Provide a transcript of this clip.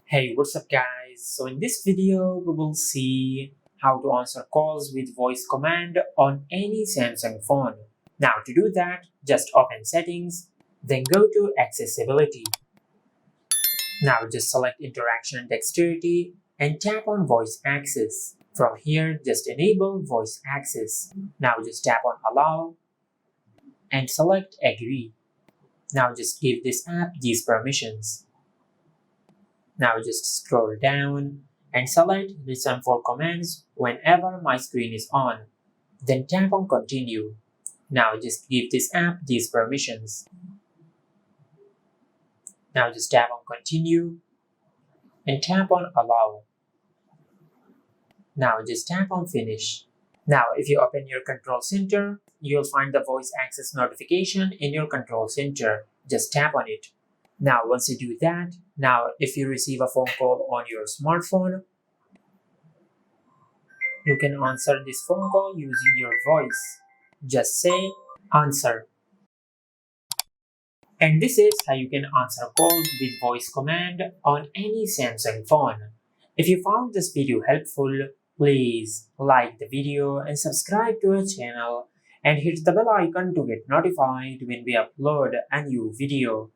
Hey, what's up guys? So in this video, we will see how to answer calls with voice command on any Samsung phone. Now to do that, just open settings, then go to accessibility. Now just select interaction and dexterity and tap on voice access. From here, just enable voice access. Now just tap on allow and select agree. Now just give this app these permissions. Now just scroll down and select listen for commands whenever my screen is on. Then tap on continue. Now just give this app these permissions. Now just tap on continue and tap on allow. Now just tap on finish. Now if you open your control center, you'll find the voice access notification in your control center. Just tap on it. Now once you do that, now if you receive a phone call on your smartphone, you can answer this phone call using your voice. Just say answer. And this is how you can answer calls with voice command on any Samsung phone. If you found this video helpful, please like the video and subscribe to our channel and hit the bell icon to get notified when we upload a new video.